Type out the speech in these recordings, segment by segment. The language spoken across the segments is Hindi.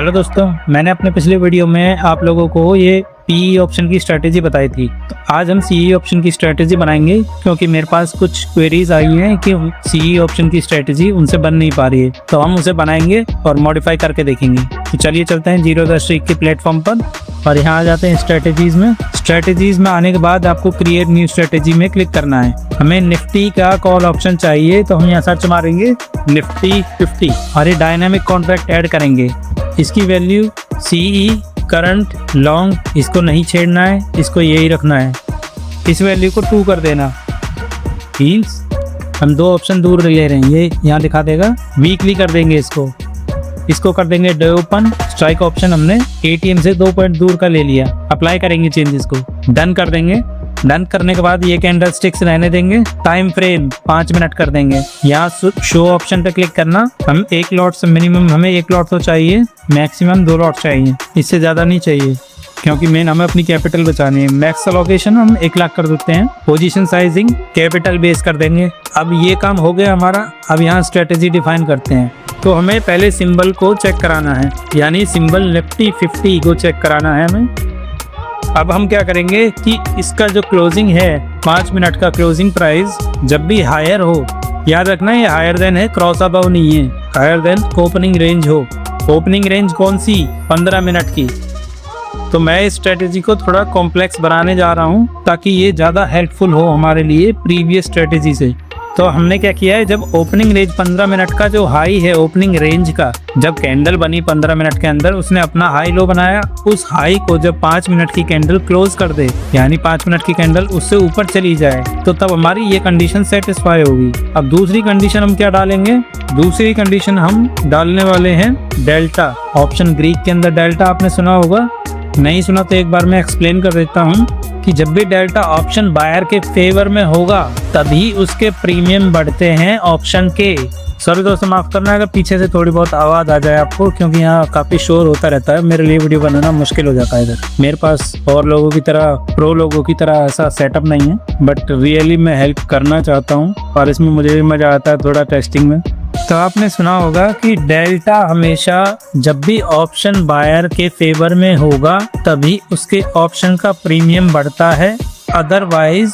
हेलो दोस्तों, मैंने अपने पिछले वीडियो में आप लोगों को ये पीई ऑप्शन की स्ट्रेटेजी बताई थी। तो आज हम सीई ऑप्शन की स्ट्रेटेजी बनाएंगे, क्योंकि मेरे पास कुछ क्वेरीज आई हैं कि सीई ऑप्शन की स्ट्रेटेजी उनसे बन नहीं पा रही है, तो हम उसे बनाएंगे और मॉडिफाई करके देखेंगे। तो चलिए चलते हैं जीरो द स्ट्रीक के प्लेटफॉर्म पर और यहाँ आ जाते हैं स्ट्रेटेजीज में। स्ट्रेटेजीज में आने के बाद आपको क्रिएट न्यू स्ट्रेटेजी में क्लिक करना है। हमें निफ्टी का कॉल ऑप्शन चाहिए, तो हम यहाँ सर्च मारेंगे निफ्टी 50 और ये डायनामिक कॉन्ट्रैक्ट ऐड करेंगे। इसकी वैल्यू सीई करंट लॉन्ग, इसको नहीं छेड़ना है, इसको यही रखना है। इस वैल्यू को 2 कर देना। हील्स हम 2 ऑप्शन दूर ले रहे हैं, ये यहाँ दिखा देगा। वीकली कर देंगे इसको कर देंगे डे ओपन। स्ट्राइक ऑप्शन हमने एटीएम से 2 पॉइंट दूर का ले लिया। अप्लाई करेंगे चेंजेस को, डन कर देंगे। डन करने के बाद ये कैंडल स्टिक्स रहने देंगे। टाइम फ्रेम 5 मिनट कर देंगे। यहाँ शो ऑप्शन पे क्लिक करना। हम 1 लॉट से मिनिमम हमें 1 लॉट तो चाहिए, मैक्सिमम 2 लॉट चाहिए, इससे ज़्यादा नहीं चाहिए, क्योंकि मेन हमें अपनी कैपिटल बचानी है। मैक्स अलोकेशन हम 1 लाख कर देते हैं। पोजीशन साइजिंग कैपिटल बेस कर देंगे। अब ये काम हो गया हमारा। अब यहाँ स्ट्रेटेजी डिफाइन करते हैं। तो हमें पहले सिंबल को चेक कराना है, यानी सिंबल निफ्टी 50 को चेक कराना है हमें। अब हम क्या करेंगे कि इसका जो क्लोजिंग है 5 मिनट का क्लोजिंग प्राइस जब भी हायर हो, याद रखना ये हायर देन है, क्रॉस अबव नहीं है, हायर देन ओपनिंग रेंज हो। ओपनिंग रेंज कौन सी? 15 मिनट की। तो मैं इस स्ट्रेटेजी को थोड़ा कॉम्प्लेक्स बनाने जा रहा हूँ ताकि ये ज़्यादा हेल्पफुल हो हमारे लिए प्रीवियस स्ट्रेटेजी से। तो हमने क्या किया है, जब ओपनिंग रेंज 15 मिनट का जो हाई है ओपनिंग रेंज का, जब कैंडल बनी 15 मिनट के अंदर, उसने अपना हाई लो बनाया। उस हाई को जब 5 मिनट की कैंडल क्लोज कर दे, यानी 5 मिनट की कैंडल उससे ऊपर चली जाए, तो तब हमारी ये कंडीशन सेटिस्फाई होगी। अब दूसरी कंडीशन हम क्या डालेंगे? दूसरी कंडीशन हम डालने वाले हैं डेल्टा ऑप्शन। ग्रीक के अंदर डेल्टा आपने सुना होगा, नहीं सुना तो एक बार मैं एक्सप्लेन कर देता हूँ कि जब भी डेल्टा ऑप्शन बायर के फेवर में होगा तभी उसके प्रीमियम बढ़ते हैं ऑप्शन के। सॉरी दोस्तों, माफ करना अगर पीछे से थोड़ी बहुत आवाज़ आ जाए आपको, क्योंकि यहाँ काफ़ी शोर होता रहता है। मेरे लिए वीडियो बनाना मुश्किल हो जाता है इधर। मेरे पास और लोगों की तरह, प्रो लोगों की तरह ऐसा सेटअप नहीं है, बट रियली मैं हेल्प करना चाहता हूँ और इसमें मुझे भी मज़ा आता है थोड़ा टेस्टिंग में। तो आपने सुना होगा कि डेल्टा हमेशा जब भी ऑप्शन बायर के फेवर में होगा तभी उसके ऑप्शन का प्रीमियम बढ़ता है। अदरवाइज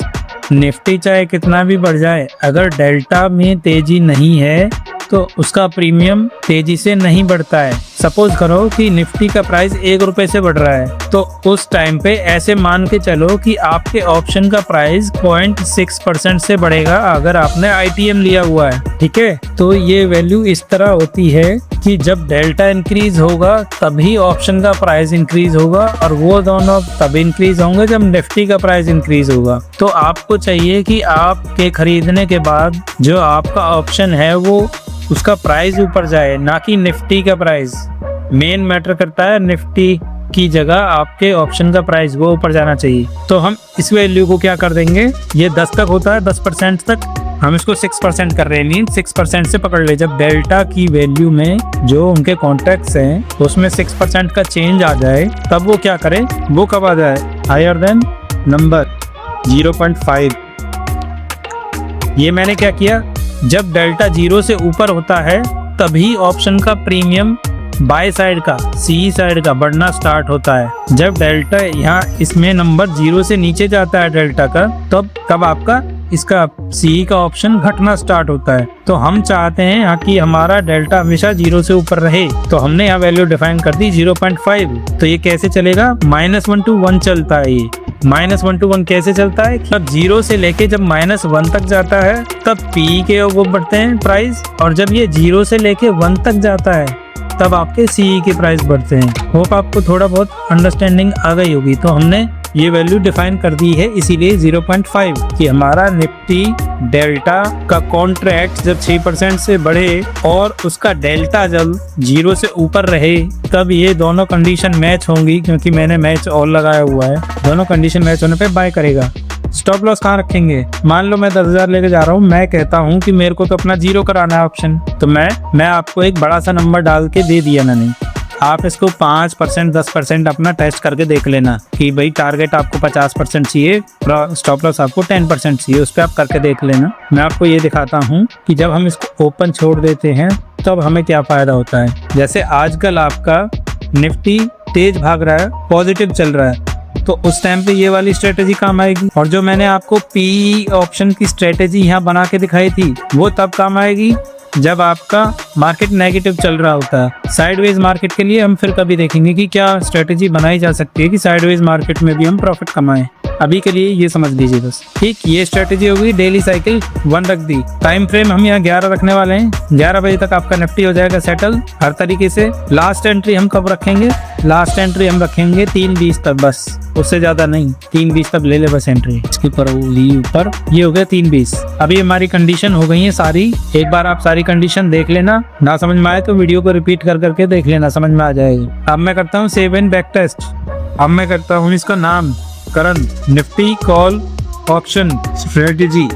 निफ्टी चाहे कितना भी बढ़ जाए, अगर डेल्टा में तेजी नहीं है तो उसका प्रीमियम तेजी से नहीं बढ़ता है। सपोज करो कि निफ्टी का प्राइस 1 रुपए से बढ़ रहा है, तो उस टाइम पे ऐसे मान के चलो कि आपके ऑप्शन का प्राइस 0.6% से बढ़ेगा अगर आपने आईटीएम लिया हुआ है। ठीक है, तो ये वैल्यू इस तरह होती है कि जब डेल्टा इंक्रीज होगा तभी ऑप्शन का प्राइस इंक्रीज होगा, और वो दोनों तब इंक्रीज होंगे जब निफ्टी का प्राइस इंक्रीज होगा। तो आपको चाहिए कि आपके खरीदने के बाद जो आपका ऑप्शन है वो उसका प्राइस ऊपर जाए, ना कि निफ्टी का प्राइस। मेन मैटर करता है निफ्टी की जगह आपके ऑप्शन का प्राइस वो ऊपर जाना चाहिए। तो हम इस वैल्यू को क्या कर देंगे, ये 10 तक होता है, 10% तक, हम इसको 6% कर रहे हैं। 6% से पकड़ ले। जब डेल्टा की वैल्यू में जो उनके कॉन्ट्रैक्ट्स हैं उसमें 6% का चेंज आ जाए, तब वो क्या करे, वो कब आ जाए, हायर देन नंबर 0.5। ये मैंने क्या किया, जब डेल्टा 0 से ऊपर होता है तभी ऑप्शन का प्रीमियम बाय साइड का, सी साइड का बढ़ना स्टार्ट होता है। जब डेल्टा यहाँ इसमें नंबर 0 से नीचे जाता है डेल्टा का, तब कब आपका इसका सी का ऑप्शन घटना स्टार्ट होता है। तो हम चाहते हैं यहाँ कि हमारा डेल्टा हमेशा 0 से ऊपर रहे, तो हमने यहाँ वैल्यू डिफाइन कर दी 0.5। तो ये कैसे चलेगा, -1 to 1 चलता है। ये -1 to 1 कैसे चलता है, जब 0 से लेके जब -1 तक जाता है तब पी के वो बढ़ते हैं प्राइस, और जब ये 0 से लेके 1 तक जाता है तब आपके सीई के प्राइस बढ़ते हैं। होप आपको थोड़ा बहुत अंडरस्टैंडिंग आ गई होगी। तो हमने ये वैल्यू डिफाइन कर दी है, इसीलिए 0.5 कि हमारा निफ्टी डेल्टा का कॉन्ट्रैक्ट जब 6% से बढ़े और उसका डेल्टा जब 0 से ऊपर रहे, तब ये दोनों कंडीशन मैच होंगी, क्योंकि मैंने मैच ऑल लगाया हुआ है। दोनों कंडीशन मैच होने पे बाय करेगा। स्टॉप लॉस कहाँ रखेंगे, मान लो मैं 10,000 लेके जा रहा हूँ, मैं कहता हूँ कि मेरे को तो अपना 0 कराना है ऑप्शन, तो मैं आपको एक बड़ा सा नंबर डाल के दे दिया मैंने। आप इसको 5% 10% अपना टेस्ट करके देख लेना कि भाई टारगेट आपको 50% चाहिए, स्टॉप लॉस आपको 10% चाहिए, उस पर आप करके देख लेना। मैं आपको ये दिखाता हूँ कि जब हम इसको ओपन छोड़ देते हैं तब हमें क्या फ़ायदा होता है। जैसे आजकल आपका निफ्टी तेज भाग रहा है, पॉजिटिव चल रहा है, तो उस टाइम पे ये वाली स्ट्रेटेजी काम आएगी। और जो मैंने आपको पीई ऑप्शन की स्ट्रेटेजी यहाँ बना के दिखाई थी वो तब काम आएगी जब आपका मार्केट नेगेटिव चल रहा होता है। साइडवेज मार्केट के लिए हम फिर कभी देखेंगे कि क्या स्ट्रेटेजी बनाई जा सकती है कि साइडवेज मार्केट में भी हम प्रॉफिट कमाएं। अभी के लिए ये समझ लीजिए बस। ठीक, ये स्ट्रेटेजी होगी। डेली साइकिल 1 रख दी। टाइम फ्रेम हम यहाँ 11 रखने वाले हैं। 11 बजे तक आपका निफ्टी हो जाएगा सेटल हर तरीके से। लास्ट एंट्री हम कब रखेंगे? लास्ट एंट्री हम रखेंगे 3:20 तक, बस उससे ज्यादा नहीं। 3:20 तक ले ले बस एंट्री। इसके ऊपर ये हो गया 3:20। अभी हमारी कंडीशन हो गई है सारी। एक बार आप सारी कंडीशन देख लेना, ना समझ में आए तो वीडियो को रिपीट कर करके देख लेना, समझ में आ जाएगी। अब मैं करता हूँ सेव इन बैक टेस्ट। अब मैं करता हूँ इसका नाम Karan Nifty call option strategy,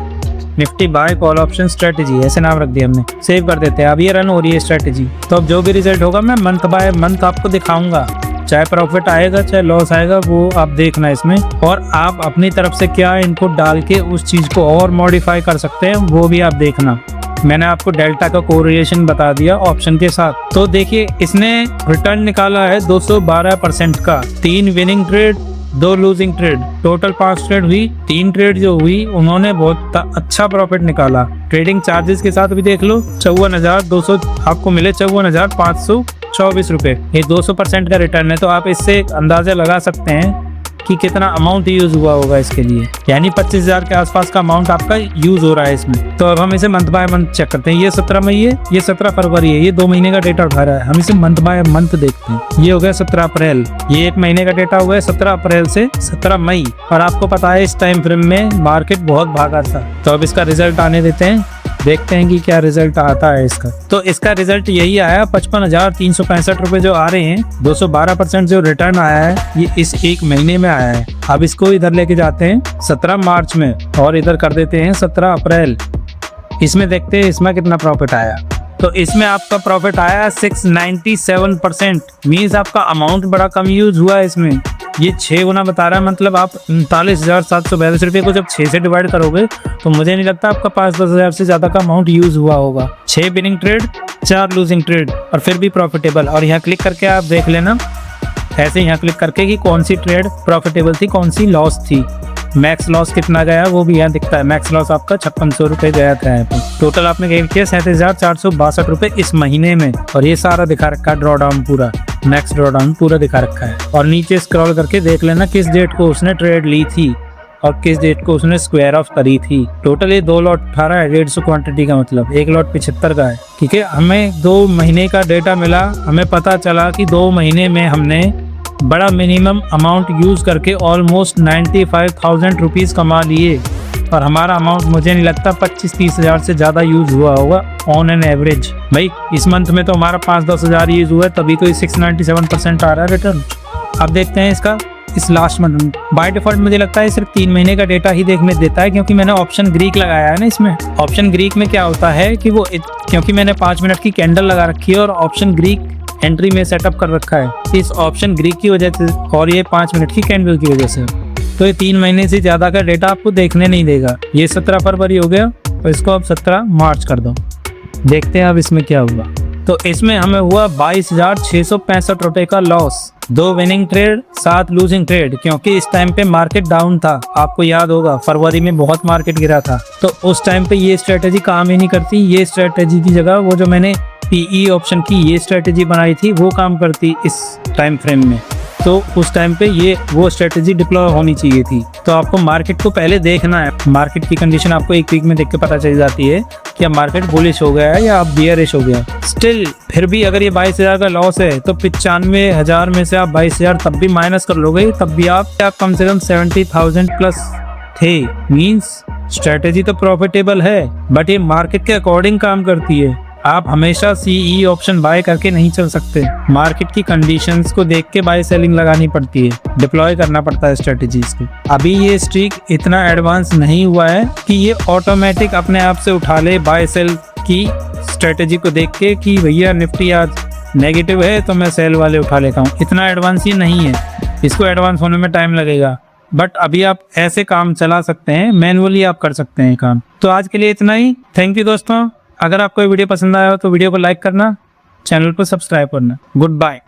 Nifty buy call option strategy, ऐसे नाम रख दिया हमने। सेव कर देते हैं। अब ये रन हो रही है स्ट्रेटेजी। तो अब जो भी रिजल्ट होगा मैं मंथ बाय मंथ आपको दिखाऊंगा, चाहे प्रॉफिट आएगा चाहे लॉस आएगा, वो आप देखना इसमें। और आप अपनी तरफ से क्या इनपुट डाल के उस चीज को और मॉडिफाई कर सकते हैं वो भी आप देखना। मैंने आपको डेल्टा का कोरिलेशन बता दिया ऑप्शन के साथ। तो देखिए इसने रिटर्न निकाला है 212% का। 3 winning trade, 2 losing trade, total 5 trade हुई। 3 ट्रेड जो हुई उन्होंने बहुत अच्छा प्रॉफिट निकाला। ट्रेडिंग चार्जेस के साथ भी देख लो, 54,200 आपको मिले, 54,524 रुपए। ये 200% का रिटर्न है। तो आप इससे अंदाजा लगा सकते हैं कि कितना अमाउंट यूज हुआ होगा इसके लिए, यानी 25,000 के आसपास का अमाउंट आपका यूज हो रहा है इसमें। तो अब हम इसे मंथ बाय मंथ चेक करते हैं। ये 17 मई है, ये 17 फरवरी है, ये 2 महीने का डेटा उठा रहा है। हम इसे मंथ बाय मंथ देखते हैं। ये हो गया 17 अप्रैल, ये 1 महीने का डेटा हुआ है 17 अप्रैल से 17 मई। और आपको पता है इस टाइम फ्रेम में मार्केट बहुत भागा था। तो अब इसका रिजल्ट आने देते हैं, देखते हैं कि क्या रिजल्ट आता है इसका। तो इसका रिजल्ट यही आया, 55,365 रुपए जो आ रहे हैं। 212% जो रिटर्न आया है ये इस 1 महीने में आया है। अब इसको इधर लेके जाते हैं 17 मार्च में और इधर कर देते हैं 17 अप्रैल। इसमें देखते हैं इसमें कितना प्रॉफिट आया। तो इसमें आपका प्रॉफिट आया 697%। मीन्स आपका अमाउंट बड़ा कम यूज हुआ है इसमें। ये 6 गुना बता रहा है, मतलब आप 39,742 रुपये को जब 6 से डिवाइड करोगे तो मुझे नहीं लगता आपका 5-10 हज़ार से ज़्यादा का अमाउंट यूज हुआ होगा। 6 विनिंग ट्रेड, 4 लूजिंग ट्रेड और फिर भी प्रॉफिटेबल। और यहाँ क्लिक करके आप देख लेना, ऐसे यहाँ क्लिक करके कि कौन सी ट्रेड प्रॉफिटेबल थी, कौन सी लॉस थी। मैक्स लॉस कितना गया वो भी यहाँ दिखता है। मैक्स लॉस आपका 5600 रुपये गया था यहाँ पे। टोटल आपने गेन किया 37,462 रुपये इस महीने में। और ये सारा दिखा रखा है ड्रॉ डाउन, पूरा मैक्स ड्रॉ डाउन पूरा दिखा रखा है। और नीचे स्क्रॉल करके देख लेना किस डेट को उसने ट्रेड ली थी और किस डेट को उसने स्क्वायर ऑफ करी थी। टोटल ये 2 लॉट 18 है, 150 क्वांटिटी का, मतलब 1 लॉट 75 का है। ठीक है, हमें 2 महीने का डेटा मिला। हमें पता चला कि 2 महीने में हमने बड़ा मिनिमम अमाउंट यूज करके ऑलमोस्ट 95,000 रुपीज़ कमा लिए। और हमारा अमाउंट मुझे नहीं लगता 25-30 हज़ार से ज़्यादा यूज हुआ होगा ऑन एन एवरेज। भाई इस मंथ में तो हमारा 5-10 हज़ार यूज हुआ है, तभी तो 697% आ रहा है रिटर्न। अब देखते हैं इसका इस लास्ट मंथ में। बाय डिफॉल्ट मुझे लगता है सिर्फ 3 महीने का डेटा ही देखने देता है, क्योंकि मैंने ऑप्शन ग्रीक लगाया है ना इसमें। ऑप्शन ग्रीक में क्या होता है कि वो क्योंकि मैंने 5 मिनट की कैंडल लगा रखी है और ऑप्शन ग्रीक एंट्री में सेटअप कर रखा है इस ऑप्शन ग्रीक की वजह से और ये 5 मिनट की कैंडल की वजह से। तो ये 3 महीने से ज्यादा का डेटा आपको देखने नहीं देगा। ये 17 फरवरी हो गया, तो इसको अब 17 मार्च कर दो। देखते हैं अब इसमें क्या हुआ। तो इसमें हमें हुआ 22,665 रुपए का loss. 2 winning trade, 7 losing trade, क्योंकि इस टाइम पे मार्केट डाउन था। आपको याद होगा फरवरी में बहुत मार्केट गिरा था, तो उस टाइम पे ये स्ट्रेटेजी काम ही नहीं करती। ये स्ट्रेटेजी की जगह वो जो मैंने पीई ऑप्शन की ये स्ट्रेटेजी बनाई थी वो काम करती इस टाइम फ्रेम में। तो उस टाइम पे ये वो स्ट्रेटेजी डिप्लॉय होनी चाहिए थी। तो आपको मार्केट को पहले देखना है। मार्केट की कंडीशन आपको 1 वीक में देख के पता चल जाती है कि अब मार्केट बुलिश हो गया है या अब बियरिश हो गया। स्टिल फिर भी अगर ये 22,000 का लॉस है तो 95,000 में से आप 22,000 तब भी माइनस कर लोगे, तब भी आप कम से कम 70,000 प्लस थे। मीन्स स्ट्रेटेजी तो प्रॉफिटेबल है, बट ये मार्केट के अकॉर्डिंग काम करती है। आप हमेशा सीई ऑप्शन बाय करके नहीं चल सकते। मार्केट की कंडीशंस को देख के बाय सेलिंग लगानी पड़ती है, डिप्लॉय करना पड़ता है स्ट्रेटजीज को। अभी ये स्ट्रीक इतना एडवांस नहीं हुआ है कि ये ऑटोमेटिक अपने आप से उठा ले बाय सेल की स्ट्रेटजी को देख के कि भैया निफ्टी आज नेगेटिव है तो मैं सेल वाले उठा लेता हूँ। इतना एडवांस ये नहीं है, इसको एडवांस होने में टाइम लगेगा। बट अभी आप ऐसे काम चला सकते हैं, मैनुअली आप कर सकते हैं काम। तो आज के लिए इतना ही। थैंक यू दोस्तों। अगर आपको ये वीडियो पसंद आया हो तो वीडियो को लाइक करना, चैनल को सब्सक्राइब करना। Good bye.